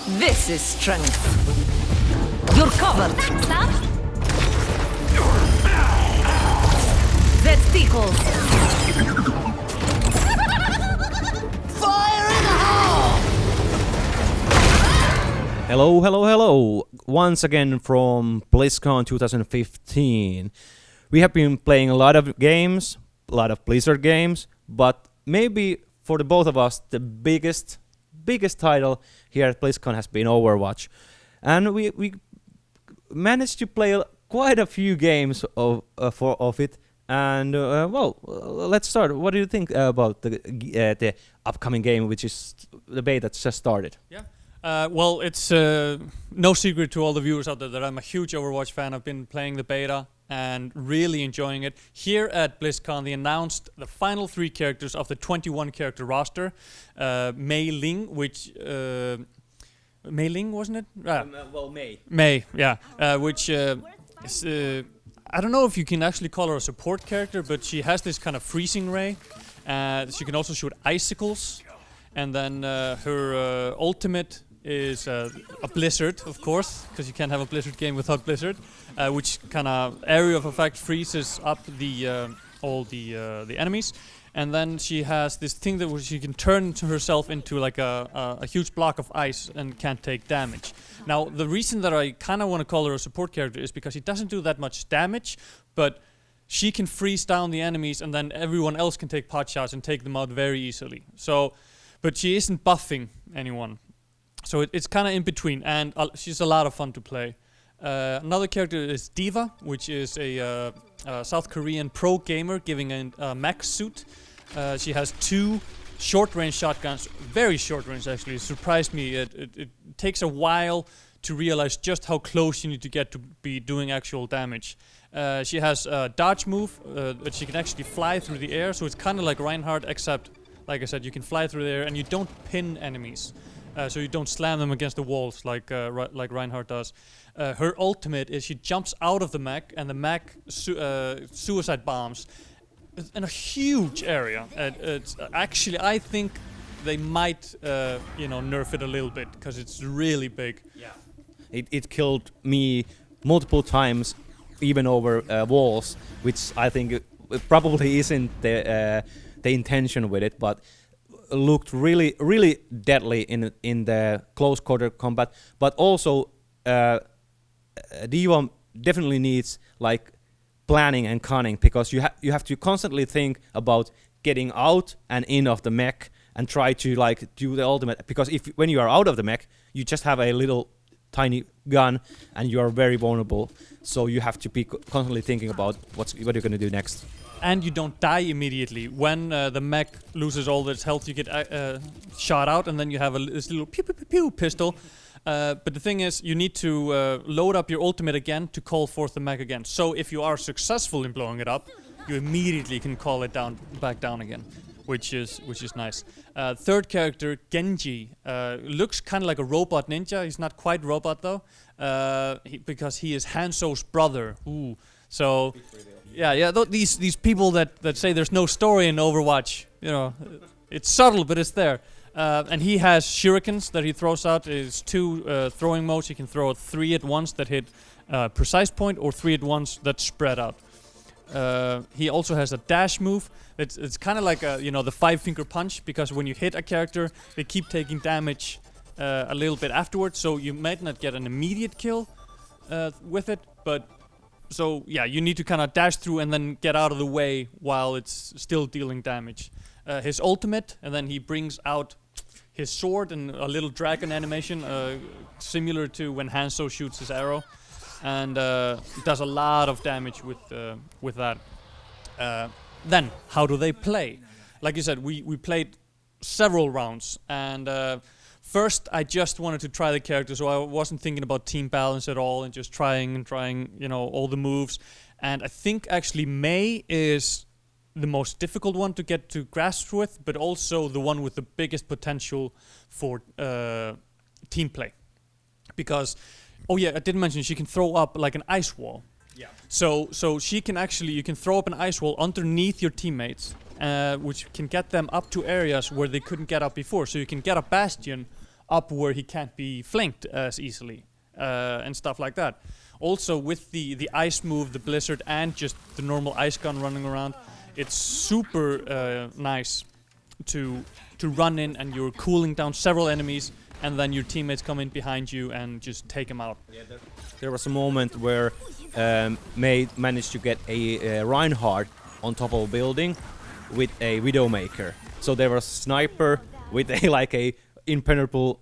This is strength. You're covered. Stop. That tickles. Fire in the hole! Hello, hello, hello! Once again from Blizzcon 2015. We have been playing a lot of games, a lot of Blizzard games, but maybe for the both of us, the biggest title here at Blizzcon has been Overwatch. And we managed to play quite a few games of it. And well, let's start. What do you think about the upcoming game, which is the beta that's just started? Yeah. Well, it's no secret to all the viewers out there that I'm a huge Overwatch fan. I've been playing the beta and really enjoying it. Here at BlizzCon, they announced the final 3 characters of the 21 character roster. Mei Ling, which Mei Ling, wasn't it? Well, Mei. Mei, yeah. Which is I don't know if you can actually call her a support character, but she has this kind of freezing ray. She can also shoot icicles, and then her ultimate is a blizzard, of course, because you can't have a Blizzard game without blizzard, which kind of area of effect freezes up the all the enemies. And then she has this thing that she can turn herself into like a huge block of ice and can't take damage. Now, the reason that I kind of want to call her a support character is because she doesn't do that much damage, but she can freeze down the enemies and then everyone else can take pot shots and take them out very easily. So, but she isn't buffing anyone. So it's kind of in between, and she's a lot of fun to play. Another character is Diva, which is a South Korean pro gamer giving a mech suit. She has 2 short-range shotguns, very short-range actually. It surprised me. It takes a while to realize just how close you need to get to be doing actual damage. She has a dodge move that she can actually fly through the air, so it's kind of like Reinhardt, except, like I said, you can fly through the air and you don't pin enemies. So you don't slam them against the walls like Reinhardt does. Her ultimate is she jumps out of the mech, and the mech suicide bombs in a huge area. It's actually, I think they might nerf it a little bit because it's really big. Yeah. It killed me multiple times, even over walls, which I think it probably isn't the intention with it, but looked really deadly in the close quarter combat. But also Diva definitely needs like planning and cunning, because you have to constantly think about getting out and in of the mech and try to like do the ultimate, because when you are out of the mech you just have a little tiny gun and you are very vulnerable, so you have to be constantly thinking about what you're going to do next. And you don't die immediately. When the mech loses all its health, you get shot out, and then you have this little pew pew pew pew pistol. But the thing is, you need to load up your ultimate again to call forth the mech again. So if you are successful in blowing it up, you immediately can call it back down again, which is nice. Third character, Genji, looks kind of like a robot ninja. He's not quite robot though, because he is Hanzo's brother. Ooh, so. Yeah. These people that say there's no story in Overwatch, it's subtle, but it's there. And he has shurikens that he throws out. Is 2 throwing modes. He can throw 3 at once that hit precise point, or 3 at once that spread out. He also has a dash move. It's kind of like the 5-finger punch, because when you hit a character, they keep taking damage a little bit afterwards. So you might not get an immediate kill with it, but. So yeah, you need to kind of dash through and then get out of the way while it's still dealing damage. His ultimate, and then he brings out his sword and a little dragon animation, similar to when Hanzo shoots his arrow, and does a lot of damage with that. Then, how do they play? Like you said, we played several rounds, and first, I just wanted to try the character, so I wasn't thinking about team balance at all, and just trying, all the moves. And I think actually Mei is the most difficult one to get to grasp with, but also the one with the biggest potential for team play. Because, oh yeah, I didn't mention she can throw up like an ice wall. Yeah. So she can actually, you can throw up an ice wall underneath your teammates, which can get them up to areas where they couldn't get up before. So you can get a bastion up where he can't be flanked as easily and stuff like that. Also with the ice move, the blizzard, and just the normal ice gun running around, it's super nice to run in and you're cooling down several enemies, and then your teammates come in behind you and just take them out. Yeah, there was a moment where May managed to get a Reinhardt on top of a building with a Widowmaker. So there was a sniper with a impenetrable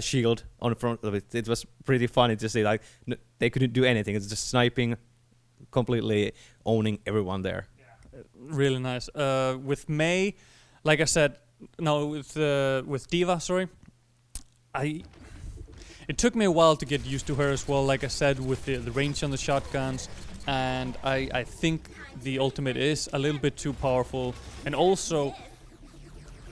shield on front of it. It was pretty funny to see. Like they couldn't do anything. It's just sniping, completely owning everyone there. Yeah. Really nice. With May, like I said, no, with D.Va, sorry. It took me a while to get used to her as well, like I said, with the range on the shotguns, and I think the ultimate is a little bit too powerful. And also,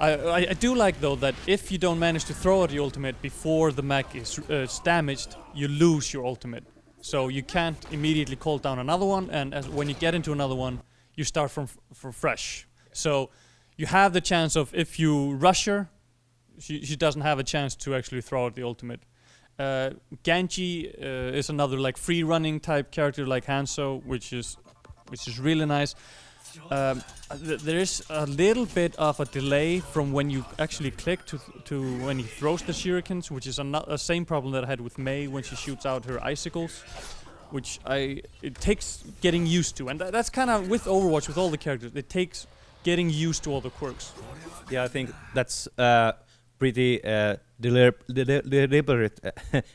I do like though that if you don't manage to throw out the ultimate before the mech is damaged, you lose your ultimate. So you can't immediately call down another one, and when you get into another one, you start from fresh. So you have the chance of, if you rush her, she doesn't have a chance to actually throw out the ultimate. Genji is another like free running type character like Hanzo, which is really nice. There is a little bit of a delay from when you actually click to when he throws the shurikens, which is a same problem that I had with Mei when she shoots out her icicles, which it takes getting used to, and that's kind of with Overwatch, with all the characters, it takes getting used to all the quirks. Yeah, I think that's pretty deliberate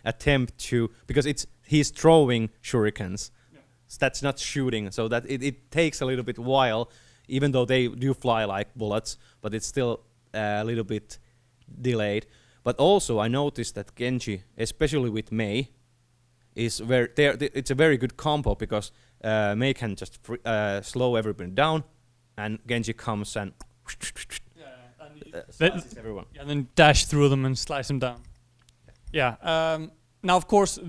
attempt to, because he's throwing shurikens. Yeah. So that's not shooting, so that it takes a little bit while, even though they do fly like bullets, but it's still a little bit delayed. But also I noticed that Genji, especially with Mei, is it's a very good combo, because Mei can just slow everybody down, and Genji comes and slices everyone. Yeah, and then dash through them and slice them down. Yeah. Now, of course,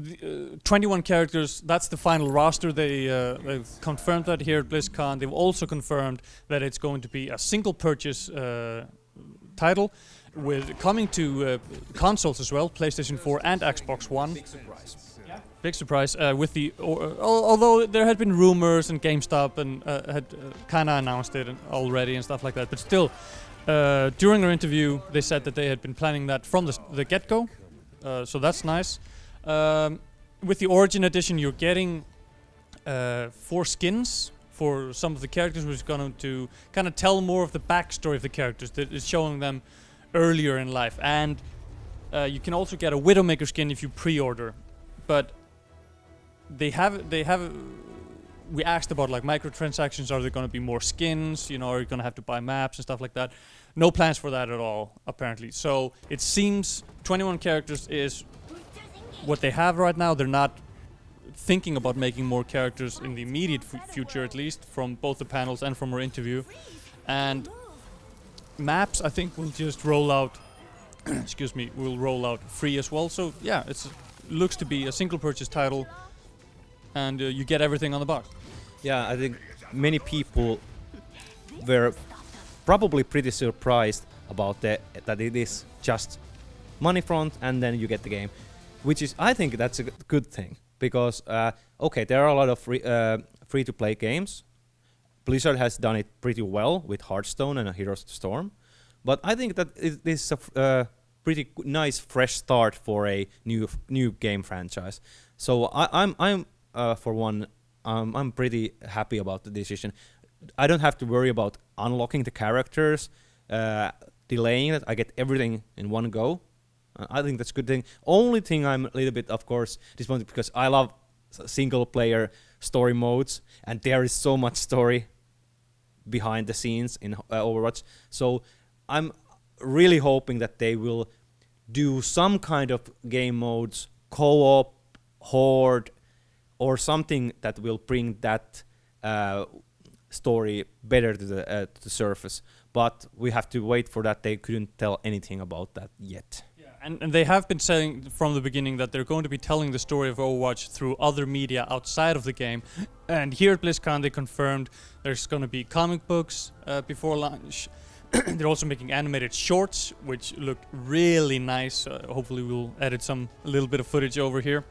21 characters, that's the final roster. They've confirmed that here at BlizzCon. They've also confirmed that it's going to be a single purchase title, with coming to consoles as well, PlayStation 4 and Xbox One. Big surprise. Yeah. Big surprise. With although there had been rumors and GameStop and had kind of announced it already and stuff like that, but still, during their interview, they said that they had been planning that from the get-go. So that's nice. With the Origin Edition, you're getting 4 skins for some of the characters, which is going to kind of tell more of the backstory of the characters. That is showing them earlier in life, and you can also get a Widowmaker skin if you pre-order. But they have. We asked about like microtransactions. Are there going to be more skins? You know, are you going to have to buy maps and stuff like that? No plans for that at all, apparently. So it seems 21 characters is what they have right now. They're not thinking about making more characters in the immediate future, at least from both the panels and from our interview. And maps, I think, will just roll out. Excuse me, will roll out free as well. So yeah, it looks to be a single purchase title, and you get everything on the box. Yeah, I think many people were probably pretty surprised about that it is just money front and then you get the game, which is, I think that's a good thing, because okay, there are a lot of free-to-play games. Blizzard has done it pretty well with Hearthstone and Heroes of the Storm, but I think that this is a pretty nice fresh start for a new game franchise. So I'm for one, I'm pretty happy about the decision. I don't have to worry about unlocking the characters, delaying it. I get everything in one go. I think that's a good thing. Only thing I'm a little bit, of course, disappointed, because I love single-player story modes, and there is so much story behind the scenes in Overwatch. So I'm really hoping that they will do some kind of game modes, co-op, horde, or something that will bring that story better to the surface. But we have to wait for that. They couldn't tell anything about that yet. Yeah, and they have been saying from the beginning that they're going to be telling the story of Overwatch through other media outside of the game. And here at BlizzCon, they confirmed there's going to be comic books before launch. They're also making animated shorts, which look really nice. Hopefully, we'll edit a little bit of footage over here.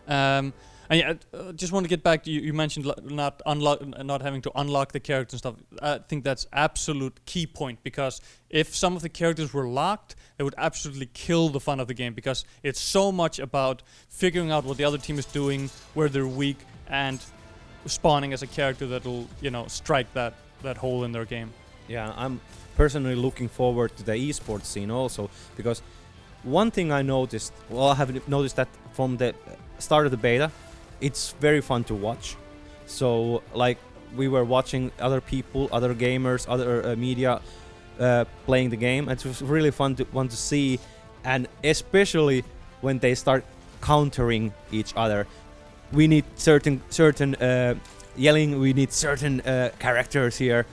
And yeah, just want to get back to you mentioned not having to unlock the characters and stuff. I think that's absolute key point, because if some of the characters were locked, it would absolutely kill the fun of the game, because it's so much about figuring out what the other team is doing, where they're weak, and spawning as a character that'll, strike that hole in their game. Yeah, I'm personally looking forward to the esports scene also, because one thing I noticed, I have noticed that from the start of the beta, it's very fun to watch. So, like, we were watching other people, other gamers, other media playing the game. It was really fun to see, and especially when they start countering each other. We need certain yelling. We need certain characters here.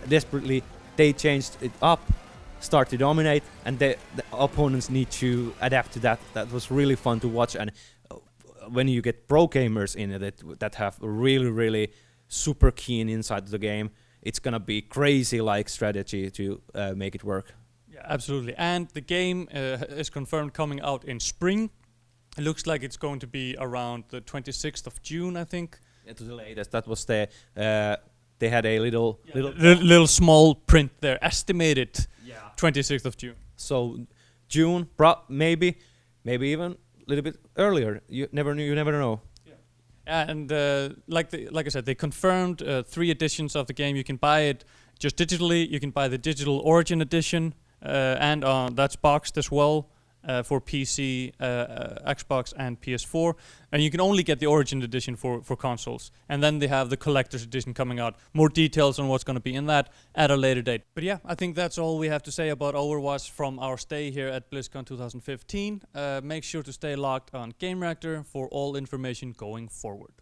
Desperately, they changed it up, start to dominate, and the opponents need to adapt to that. That was really fun to watch, and when you get pro gamers in it that have really super keen inside the game, it's gonna be crazy like strategy to make it work. Yeah, absolutely. And the game is confirmed coming out in spring. It looks like it's going to be around the 26th of June, I think. Yeah, to the latest. That was the they had a little small print there, estimated 26th of June. So June, maybe even a little bit earlier. You never know. Yeah, and like I said, they confirmed 3 editions of the game. You can buy it just digitally. You can buy the digital Origin edition, and that's boxed as well for PC, Xbox, and PS4. And you can only get the Origin edition for consoles. And then they have the collector's edition coming out. More details on what's going to be in that at a later date. But yeah, I think that's all we have to say about Overwatch from our stay here at Blizzcon 2015. Make sure to stay locked on Gamereactor for all information going forward.